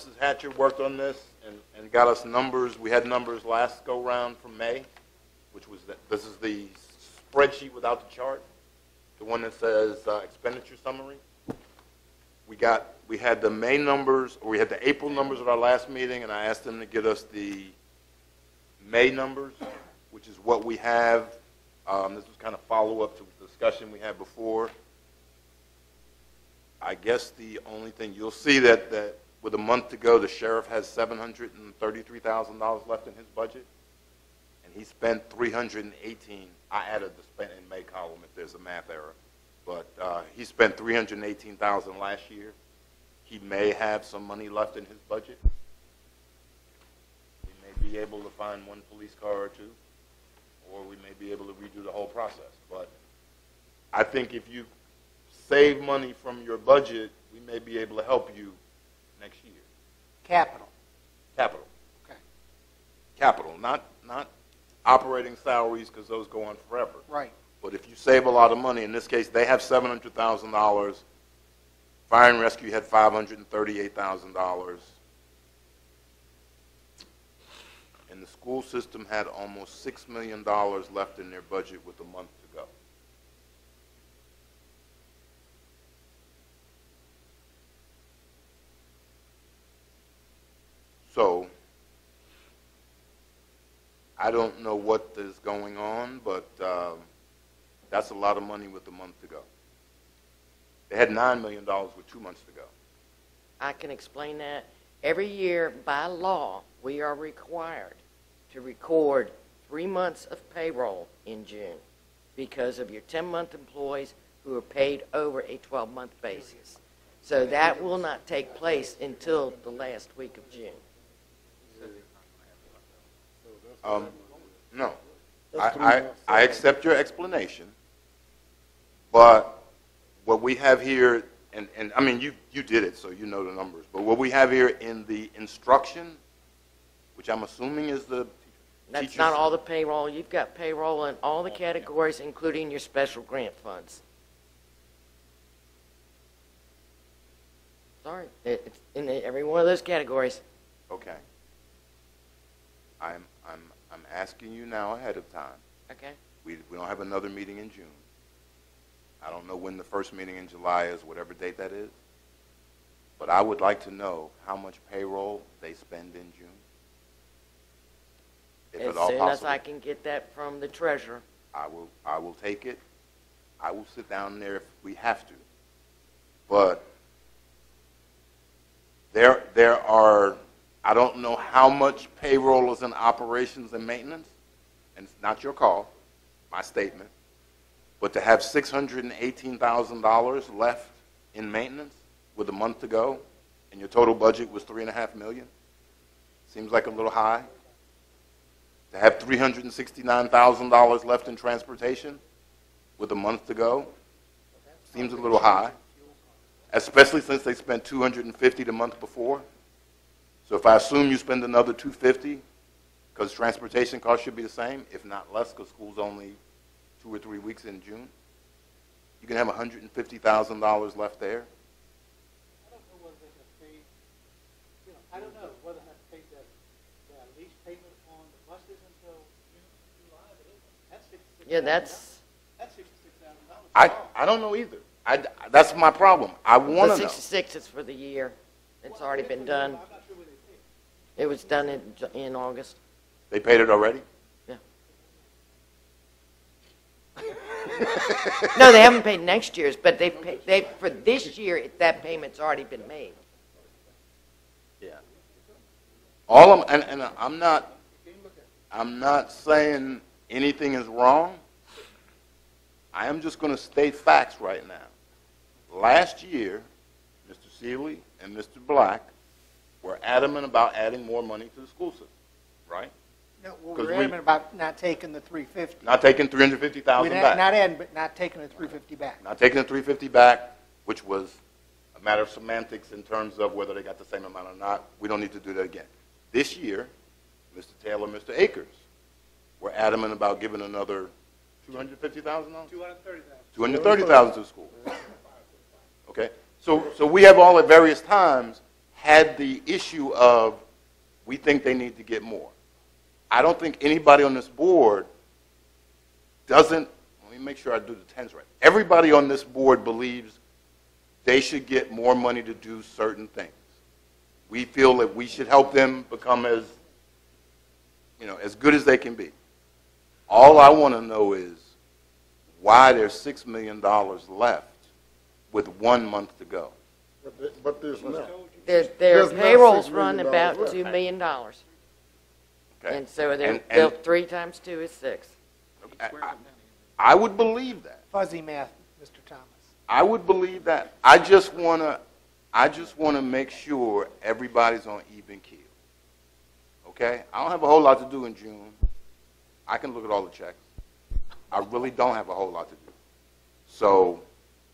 Mrs. Hatcher worked on this and got us numbers. We had numbers last go round from May, which was this is the spreadsheet without the chart, the one that says expenditure summary. We had the May numbers, or we had the April numbers at our last meeting, and I asked them to get us the May numbers, which is what we have. This was kind of follow-up to the discussion we had before. I guess the only thing you'll see that with a month to go, the sheriff has $733,000 left in his budget, and he spent $318. I added the spent in May column if there's a math error, but he spent $318,000 last year. He may have some money left in his budget. We may be able to find one police car or two, or we may be able to redo the whole process. But I think if you save money from your budget, we may be able to help you next year. Capital. Capital. Okay. Capital, not operating salaries, because those go on forever. Right. But if you save a lot of money, in this case, they have $700,000. Fire and Rescue had $538,000. And the school system had almost $6 million left in their budget with a month to go. So, I don't know what is going on, but that's a lot of money with a month to go. They had $9 million with 2 months to go. I can explain that. Every year, by law, we are required to record 3 months of payroll in June because of your 10-month employees who are paid over a 12-month basis. So that will not take place until the last week of June. No. I accept your explanation, but what we have here, and I mean, you did it, so you know the numbers, but what we have here in the instruction, which I'm assuming is the That's teachers. not all the payroll. You've got payroll in all the categories, including your special grant funds. Sorry, it's in every one of those categories. Okay. I'm asking you now ahead of time. Okay. We don't have another meeting in June. I don't know when the first meeting in July is, whatever date that is. But I would like to know how much payroll they spend in June. If As at all soon possible. as I can get that from the treasurer. I will take it. I will sit down there if we have to. But there are, I don't know how much payroll is in operations and maintenance, and it's not your call, my statement. But to have $618,000 left in maintenance with a month to go, and your total budget was $3.5 million, seems like a little high. To have $369,000 left in transportation with a month to go, seems a little high, especially since they spent $250 the month before. So if I assume you spend another $250, because transportation costs should be the same, if not less, because school's only 2 or 3 weeks in June, you can have $150,000 left there. I don't know whether they have to pay that lease payment on the buses until June, July. That's $66,000. Yeah, that's $66,000. I don't know either. That's my problem. I want the to know. 66 is for the year. It's already been done. I'm not sure where they pay. It was done in August. They paid it already? Yeah. No, they haven't paid next year's, but they for this year that payment's already been made. Yeah. I'm not saying anything is wrong. I am just going to state facts right now. Last year, Mr. Seeley and Mr. Black were adamant about adding more money to the school system, right? No, well, we're adamant about not taking the 350. Not taking $350,000 back. Not adding, but not taking the 350 back. Not taking the $350 back, which was a matter of semantics in terms of whether they got the same amount or not. We don't need to do that again. This year, Mr. Taylor and Mr. Akers were adamant about giving another $250,000? $230,000 to the school. Okay, so we have all at various times had the issue of, we think they need to get more. I don't think anybody on this board doesn't, let me make sure I do the tens right. Everybody on this board believes they should get more money to do certain things. We feel that we should help them become as, as good as they can be. All I want to know is why there's $6 million left with 1 month to go. But there's not. Their There's not payrolls $6 run million about left. $2 million. Okay? And so they're, And- they'll and 3 times 2 is 6. I would believe that. Fuzzy math, Mr. Thomas. I would believe that. I just want to make sure everybody's on even keel. Okay? I don't have a whole lot to do in June. I can look at all the checks. I really don't have a whole lot to do. So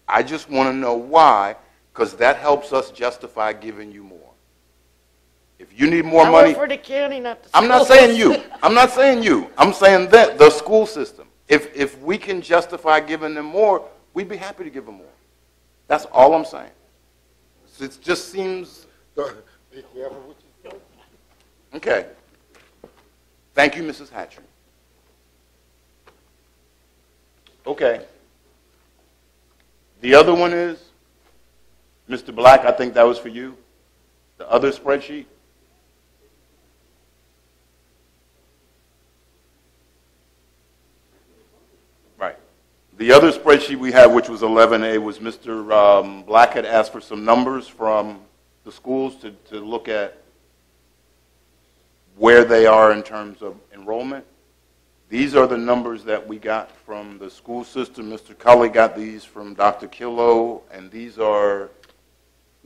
I just want to know why, because that helps us justify giving you more. If you need more I money, work for the county, not the I'm not school saying you. system. I'm not saying you. I'm saying that the school system. If we can justify giving them more, we'd be happy to give them more. That's all I'm saying. It just seems Be careful what you say. okay. Thank you, Mrs. Hatcher. Okay. The other one is, Mr. Black, I think that was for you. The other spreadsheet. Right. The other spreadsheet we had, which was 11A, was Mr. Black had asked for some numbers from the schools to look at where they are in terms of enrollment. These are the numbers that we got from the school system. Mr. Cully got these from Dr. Killo, and these are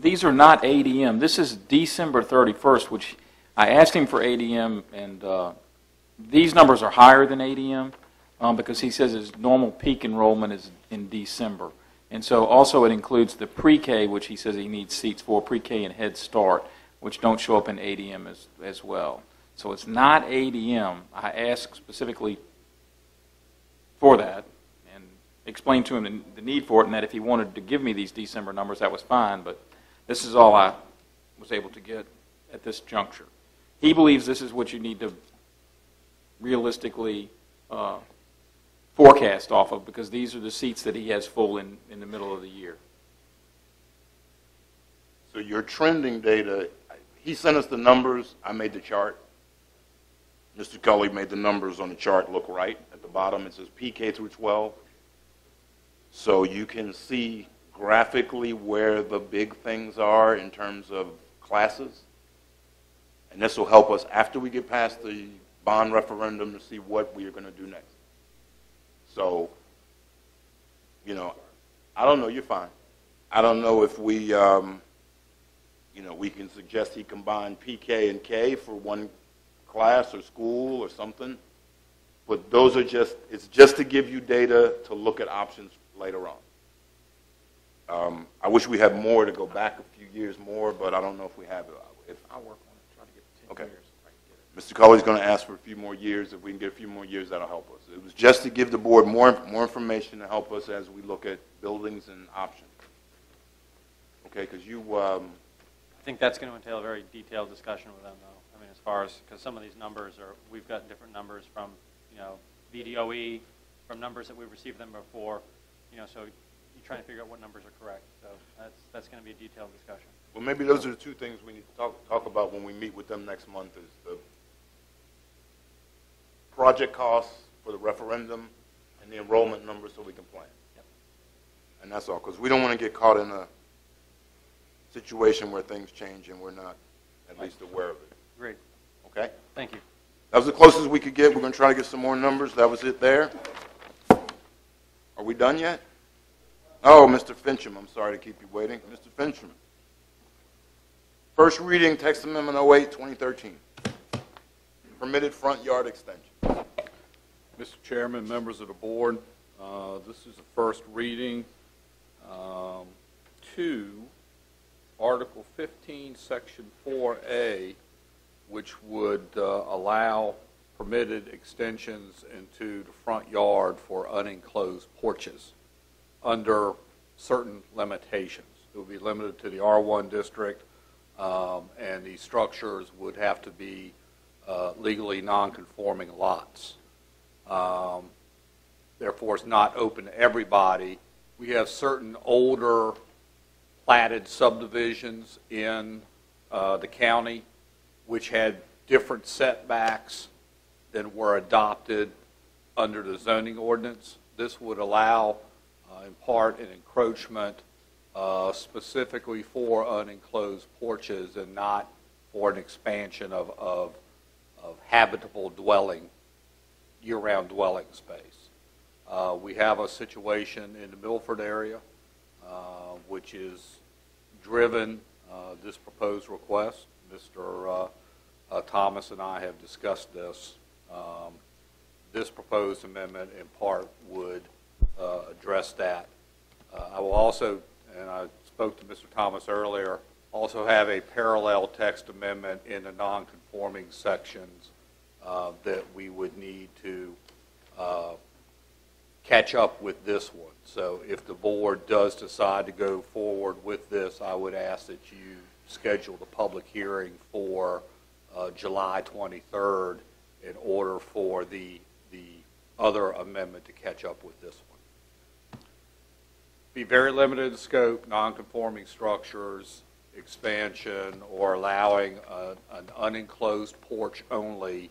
not ADM. This is December 31st, which I asked him for ADM, and these numbers are higher than ADM because he says his normal peak enrollment is in December. And so also it includes the pre-K, which he says he needs seats for, pre-K and Head Start, which don't show up in ADM as well. So it's not ADM. I asked specifically for that and explained to him the need for it, and that if he wanted to give me these December numbers, that was fine, but this is all I was able to get at this juncture. He believes this is what you need to realistically forecast off of, because these are the seats that he has full in the middle of the year. so your trending data. He sent us the numbers. I made the chart. Mr. Cully made the numbers on the chart look right. At the bottom it says PK through 12. So you can see graphically where the big things are in terms of classes. And this will help us after we get past the bond referendum to see what we are going to do next. So, I don't know, you're fine. I don't know if we, we can suggest he combine PK and K for one class or school or something. But those are it's just to give you data to look at options later on. I wish we had more to go back a few years more, but I don't know if we have it. I'll work on it, try to get 10 Okay. years if I can get it. Mr. Cully's going to ask for a few more years. If we can get a few more years, that'll help us. It was just to give the board more information to help us as we look at buildings and options. Okay, because I think that's going to entail a very detailed discussion with them, though. I mean, as far as, because some of these numbers we've got different numbers from, VDOE, from numbers that we've received them before, so you're trying to figure out what numbers are correct. So that's going to be a detailed discussion. well, maybe those are the two things we need to talk about when we meet with them next month is the project costs for the referendum and the enrollment numbers so we can plan. Yep. And that's all, because we don't want to get caught in a situation where things change and we're not at least aware of it. Great. Okay? Thank you. That was the closest we could get. We're going to try to get some more numbers. That was it there. Are we done yet? Oh, Mr. Fincham, I'm sorry to keep you waiting. Mr. Fincham. First reading, text amendment 08, 2013. Permitted front yard extension. Mr. Chairman, members of the board, this is the first reading to Article 15, Section 4A, which would allow permitted extensions into the front yard for unenclosed porches under certain limitations. It will be limited to the R1 district, and these structures would have to be legally non-conforming lots. Therefore, it's not open to everybody. We have certain older platted subdivisions in the county which had different setbacks than were adopted under the zoning ordinance. This would allow, in part, an encroachment specifically for unenclosed porches and not for an expansion of habitable dwelling, year-round dwelling space. We have a situation in the Milford area which is driven this proposed request. Mr. Thomas and I have discussed this. This proposed amendment in part would address that. I will also, and I spoke to Mr. Thomas earlier, also have a parallel text amendment in the non-conforming sections that we would need to catch up with this one. So if the board does decide to go forward with this, I would ask that you schedule the public hearing for July 23rd in order for the other amendment to catch up with this one. Be very limited in scope, non-conforming structures, expansion, or allowing an unenclosed porch only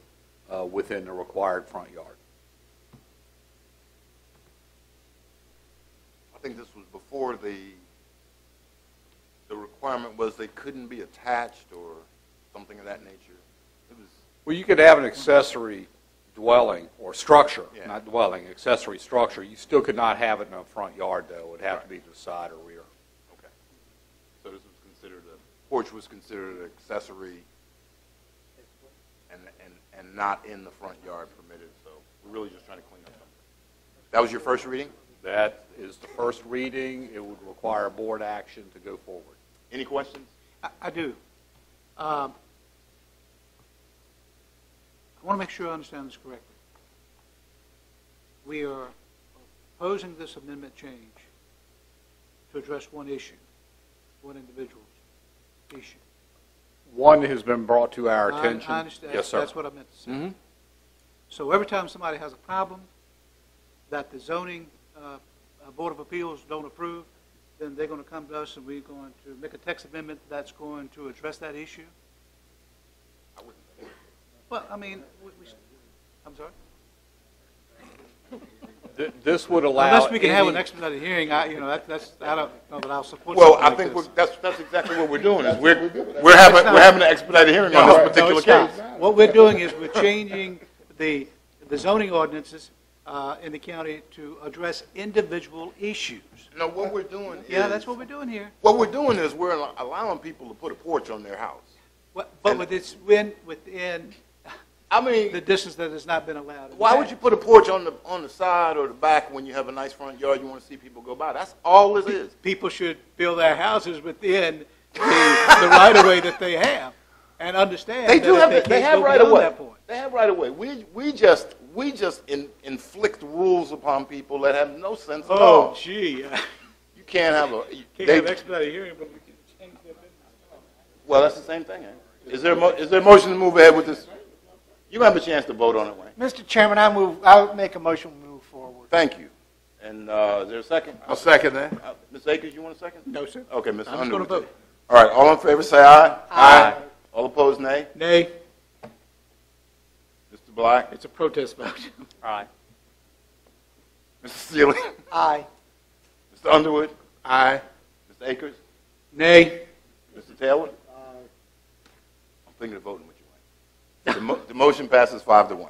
within the required front yard. I think this was before the requirement was they couldn't be attached or something of that nature. It was. Well, you could have an accessory dwelling or structure, Yeah. not dwelling, accessory structure. You still could not have it in a front yard, though. It would have to be to the side or rear. Okay. So this was considered porch was considered an accessory and not in the front yard permitted. So we're really just trying to clean up something. That was your first reading? That is the first reading. It would require board action to go forward. Any questions? I do. I want to make sure I understand this correctly. We are opposing this amendment change to address one issue, one individual's issue. One has been brought to our attention. I understand. Yes, sir. That's what I meant to say. Mm-hmm. So every time somebody has a problem that the zoning Board of Appeals don't approve, then they're going to come to us and we're going to make a text amendment that's going to address that issue? Well, I mean, I'm sorry? This would allow. Unless we can have any- an expedited hearing, that's, I don't know, but I'll support Well, something I like think this. that's exactly what we're doing. Is we're having an expedited hearing on this particular it's not. case. What we're doing is we're changing the zoning ordinances in the county to address individual issues. No, what we're doing is Yeah, that's what we're doing here. what we're doing is we're allowing people to put a porch on their house. But And- within I mean, the distance that has not been allowed. why would you put a porch on the side or the back when you have a nice front yard? You want to see people go by. That's all this is. People should build their houses within the right of way that they have, and understand They that do if have. they They can't have go right of beyond way. that point. They have right of way. We just inflict rules upon people that have no sense at Oh, all. gee, You can't have a. can't they- have expedited hearing, but we can change their business. Well, that's the same thing. Is there a motion to move ahead with this? You have a chance to vote on it, Wayne. Mr. Chairman, I'll make a motion to move forward. Thank you. And is there a second? I'll second that. Ms. Akers, you want a second? No, sir. Okay, Mr. I'm just Underwood. gonna vote. All right, all in favor, say aye. Aye. All opposed, nay. Nay, Mr. Black, it's a protest vote. All right. Mr. Sealy, Aye. Mr. Underwood, Aye. Mr. Akers, Nay. Mr. Taylor. I'm thinking of voting with you, Wayne. The motion passes 5-1.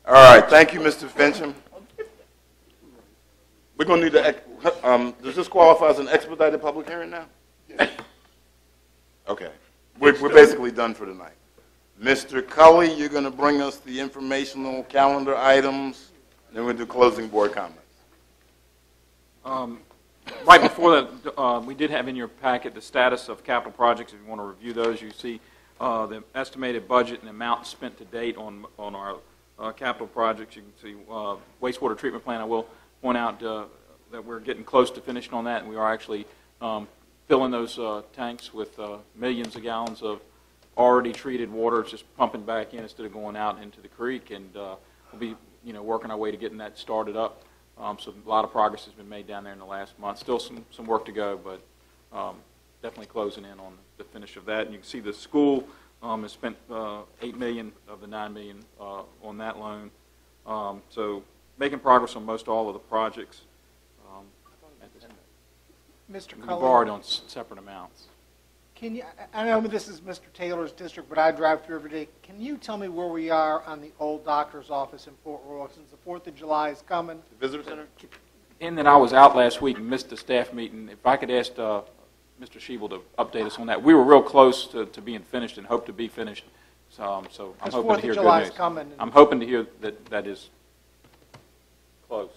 All right, thank you, Mr. Fincham. We're going to need to, does this qualify as an expedited public hearing now? Okay. We're basically done for tonight. Mr. Cully, you're going to bring us the informational calendar items, then we'll do closing board comments. Right before that, we did have in your packet the status of capital projects. If you want to review those, you see the estimated budget and amount spent to date on our capital projects. You can see wastewater treatment plant. I will point out that we're getting close to finishing on that, and we are actually filling those tanks with millions of gallons of already treated water, just pumping back in instead of going out into the creek, and we'll be working our way to getting that started up. So a lot of progress has been made down there in the last month. Still some work to go, but definitely closing in on the finish of that. And you can see the school has spent $8 million of the $9 million on that loan. So making progress on most all of the projects. At this point. Mr. We've Cully, borrowed on separate amounts. can you, I know this is Mr. Taylor's district, but I drive through every day. Can you tell me where we are on the old doctor's office in Fort Royal, since the 4th of July is coming? The visitor center? In that I was out last week and missed the staff meeting, if I could ask Mr. Schiebel to update us on that. We were real close to being finished and hope to be finished, so I'm Because hoping 4th to of hear good July is news. coming. and- I'm hoping to hear that is close.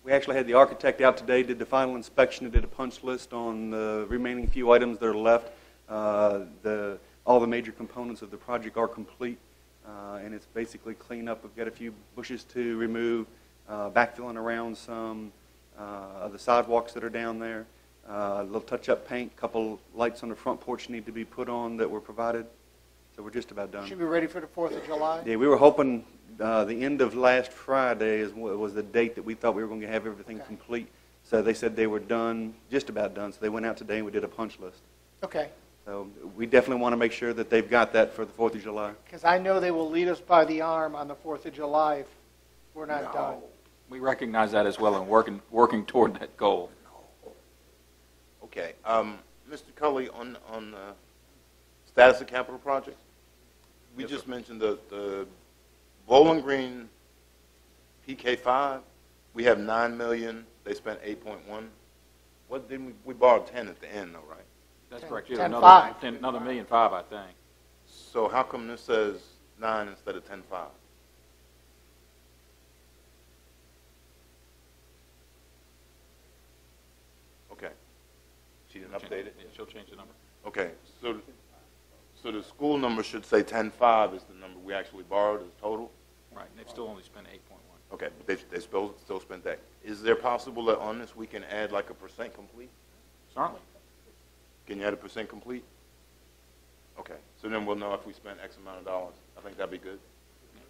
We actually had the architect out today, did the final inspection, and did a punch list on the remaining few items that are left. All the major components of the project are complete, and it's basically cleanup. We've got a few bushes to remove, backfilling around some of the sidewalks that are down there, a little touch-up paint, a couple lights on the front porch need to be put on that were provided, so we're just about done. Should be ready for the 4th of July? Yeah, we were hoping the end of last Friday was the date that we thought we were going to have everything Okay. complete. So they said they were done, just about done. So they went out today and we did a punch list. Okay, So we definitely want to make sure that they've got that for the 4th of July. because I know they will lead us by the arm on the 4th of July if we're not No. done. We recognize that as well and working toward that goal. Okay. Mr. Cully, on status of capital projects, we Yes, just sir. mentioned the Bowling Green PK5. We have $9 million. They spent 8.1. What didn't we borrowed 10 at the end, though, right? That's 10 correct. 10.5. Another $1.5 million, I think. So how come this says 9 instead of 10.5? Okay. She didn't update it? Yeah, she'll change the number. Okay, so the school number should say 10.5 is the number we actually borrowed as total? Right, and they've still only spent 8.1. Okay, but they still spent that. Is there possible that on this we can add like a % complete? Certainly. Can you add a % complete? Okay, so then we'll know if we spent X amount of dollars. I think that'd be good. Yeah,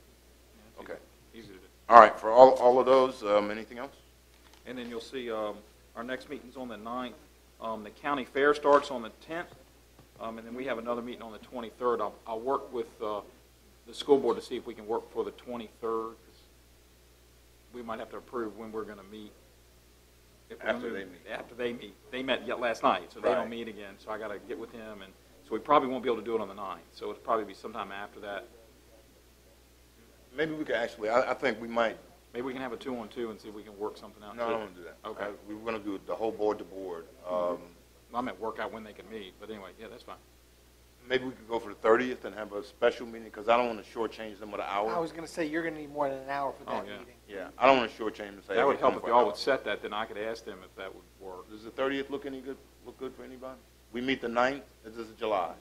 it's Okay. Easy to do. All right, for all of those, anything else? And then you'll see our next meeting's on the 9th. The county fair starts on the 10th, and then we have another meeting on the 23rd. I'll work with the school board to see if we can work for the 23rd. 'Cause we might have to approve when we're going to meet. If we're After gonna they move- meet. After they meet. They met yet last night, so they Right. don't meet again. So I got to get with him, and so we probably won't be able to do it on the 9th. So it'll probably be sometime after that. Maybe we could actually, I think we might, Maybe we can have a 2-on-2 and see if we can work something out. no, I don't want to do that. Okay. We were going to do the whole board to board. I meant work out when they can meet, but anyway, yeah, that's fine. Maybe we could go for the 30th and have a special meeting, because I don't want to shortchange them with an hour. I was going to say, you're going to need more than an hour for that Oh, yeah. meeting. Yeah, I don't want to shortchange them and say. That would hey, help come if for y'all an would hour. set that, then I could ask them if that would work. Does the 30th look good for anybody? We meet the 9th, this is July.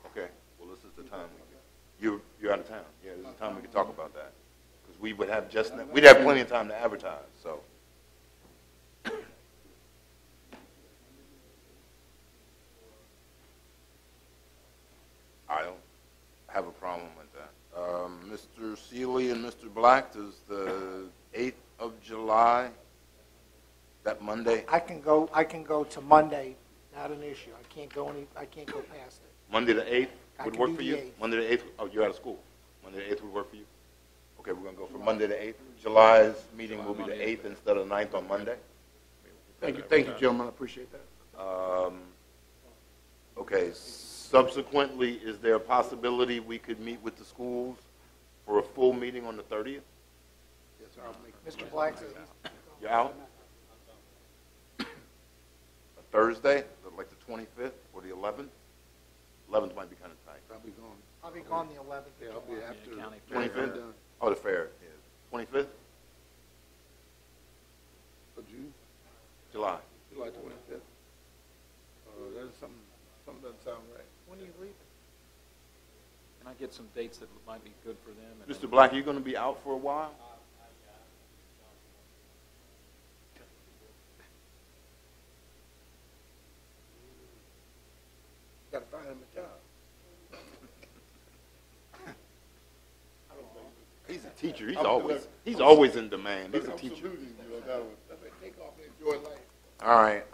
Okay, well, this is the time you're out of town. Yeah, this is the time we can talk about that. Because we would have we'd have plenty of time to advertise, so. I don't have a problem with that. Mr. Seeley and Mr. Black, does the 8th of July, that Monday, I can go to Monday, not an issue. I can't go past it. Monday the 8th I would can work do for the you? 8th. Monday the 8th, oh, you're out of school. Monday the 8th would work for you? Okay, we're going to go for Monday the 8th. July's meeting will be the 8th instead of the 9th on Monday. Thank you, gentlemen, I appreciate that. Okay, subsequently, is there a possibility we could meet with the schools for a full meeting on the 30th? Yes, sir, I'll make Mr. Black says he's. You're out? A Thursday, like the 25th or the 11th? 11th might be kind of tight. I'll be gone. I'll be gone the 11th. Yeah, I'll be after. county fair. 25th? Oh, the fair, yeah. 25th? For June, July. July 25th. There's something doesn't sound right. When are you leaving? Can I get some dates that might be good for them? And Mr. Black, are you going to be out for a while? gotta find him a job. He's a teacher. He's I'm always in demand. He's a I'm teacher. saluting you on that one. I mean, take off and enjoy life. All right.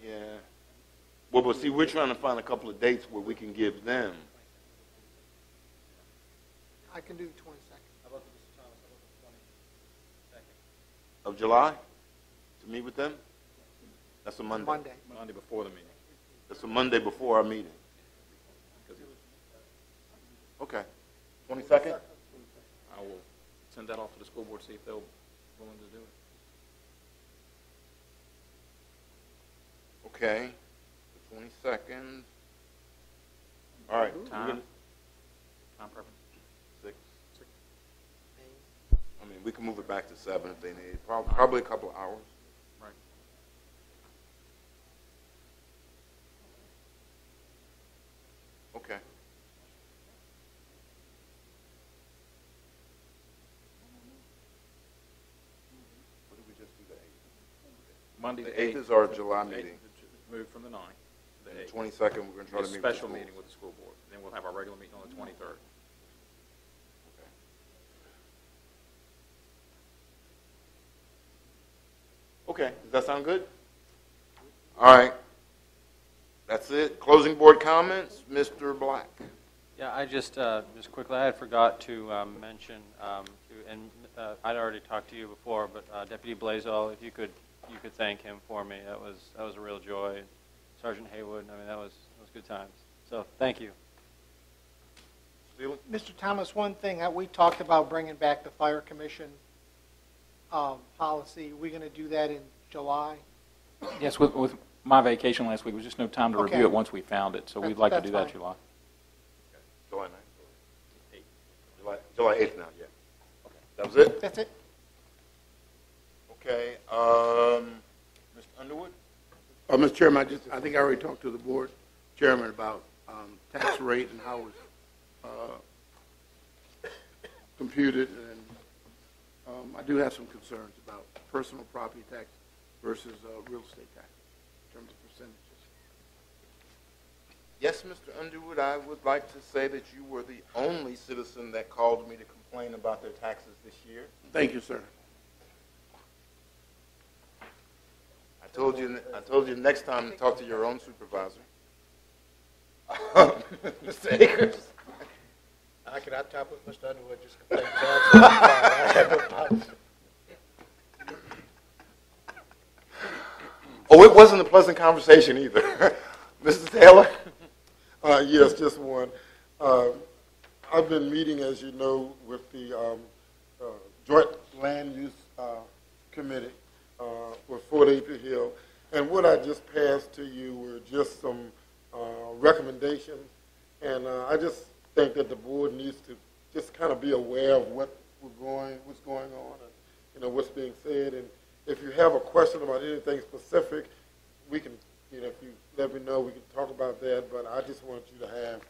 Yeah. Well, but see, we're trying to find a couple of dates where we can give them. I can do the 22nd. Of July to meet with them? That's a Monday. Monday. Monday before the meeting. That's a Monday before our meeting. Okay. 22nd? I will send that off to the school board, see if they're willing to do it. Okay. The 22nd. All right. Time preference. 6. I mean, we can move it back to 7 if they need. Probably a couple of hours. Right. Okay. What did we just do the 8th? Monday The the 8th 8th. is our July meeting. Move from the 9th. The The 8th. 22nd, we're going to try to A meet special with the meeting schools. with the school board. Then we'll have our regular meeting on the 23rd. Okay, does that sound good? All right. That's it. Closing board comments, Mr. Black. Yeah, I just quickly, I had forgot to mention, I'd already talked to you before, but Deputy Blazel, if you could thank him for me. That was a real joy. Sergeant Haywood, I mean, that was good times. So thank you. Steele? Mr. Thomas, one thing, we talked about bringing back the fire commission policy. We're going to do that in July? Yes, with my vacation last week, there was just no time to Okay. review it once we found it, so we'd like to That's do that fine. July. July 9th. July 8th now, yeah. Okay, that was it? That's it? Okay, Mr. Underwood? Mr. Chairman, I think I already talked to the board chairman about tax rate and how it's computed, and I do have some concerns about personal property tax versus real estate tax in terms of percentages. Yes, Mr. Underwood, I would like to say that you were the only citizen that called me to complain about their taxes this year. Thank you, sir. I told you next time to talk to your own supervisor. Mr. Akers? I cannot top with Mr. Underwood, just complain about it. Oh, it wasn't a pleasant conversation either. Mrs. Taylor? Yes, just one. I've been meeting, as you know, with the Joint Land Use Committee for Fort April Hill, and what I just passed to you were just some recommendations, and I just think that the board needs to just kind of be aware of what's going on, and what's being said, and if you have a question about anything specific, we can, if you let me know, we can talk about that, but I just want you to have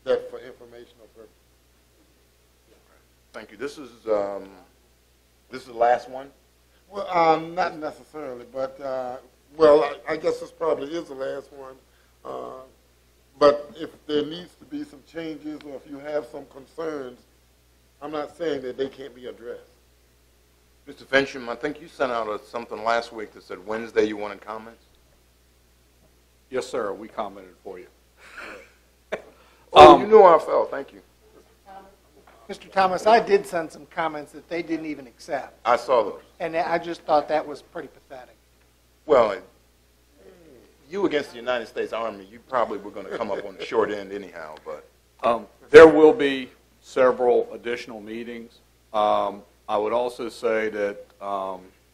that for informational purposes. Thank you. This is the last one? Well, not necessarily, but, well, I guess this probably is the last one. But if there needs to be some changes, or if you have some concerns, I'm not saying that they can't be addressed. Mr. Fincham, I think you sent out something last week that said Wednesday you wanted comments. Yes, sir, we commented for you. Oh, you knew how I felt. Thank you. Mr. Thomas, I did send some comments that they didn't even accept, I saw those. and I just thought that was pretty pathetic. Well, you against the United States Army, you probably were going to come up on the short end anyhow, but. There will be several additional meetings. I would also say that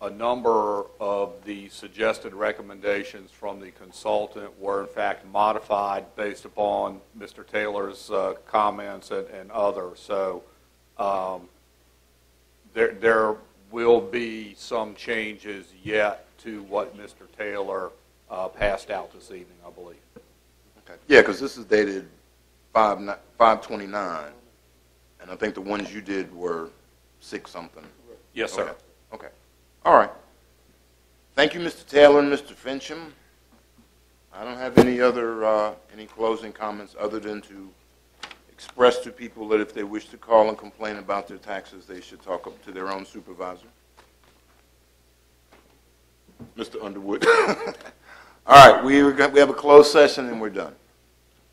a number of the suggested recommendations from the consultant were in fact modified based upon Mr. Taylor's comments and others. So there will be some changes yet to what Mr. Taylor passed out this evening, I believe. Okay. Yeah, because this is dated 5/29, and I think the ones you did were 6 something. Yes, sir. Okay. Okay. All right. Thank you, Mr. Taylor and Mr. Fincham. I don't have any other, any closing comments other than to express to people that if they wish to call and complain about their taxes, they should talk up to their own supervisor. Mr. Underwood. All right, we have a closed session and we're done.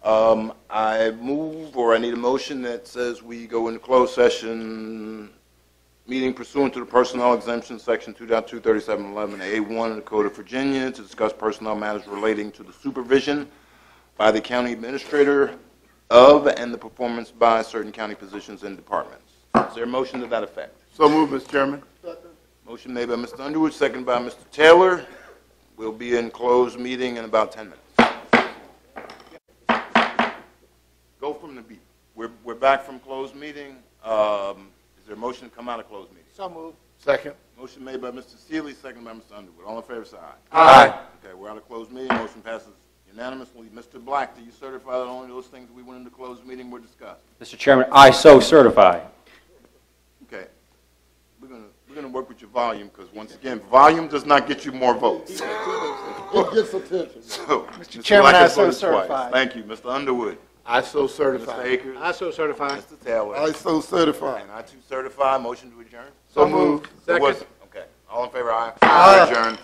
I move, or I need a motion that says we go into closed session, meeting pursuant to the personnel exemption, section 2.23711A1 of the Code of Virginia, to discuss personnel matters relating to the supervision by the county administrator of and the performance by certain county positions and departments. Is there a motion to that effect? So moved, Mr. Chairman. Motion made by Mr. Underwood, seconded by Mr. Taylor. We'll be in closed meeting in about 10 minutes. Go from the beat. We're back from closed meeting. Is there a motion to come out of closed meeting? So moved. Second. Motion made by Mr. Seeley, seconded by Mr. Underwood. All in favor, say aye. Aye. Okay, we're out of closed meeting. Motion passes unanimously. Mr. Black, do you certify that only those things we went into closed meeting were discussed? Mr. Chairman, I so certify. Okay. We're gonna work with your volume, because once again, volume does not get you more votes. It gets attention. So, Mr. Chairman, Black I has so voted twice. certify. Thank you. Mr. Underwood. I so Mr. certify. Akers. I so certify. Mr. Taylor. I so certify. And I too certify. Motion to adjourn. So moved. Who was it? Okay. All in favor, aye. Aye. Adjourned.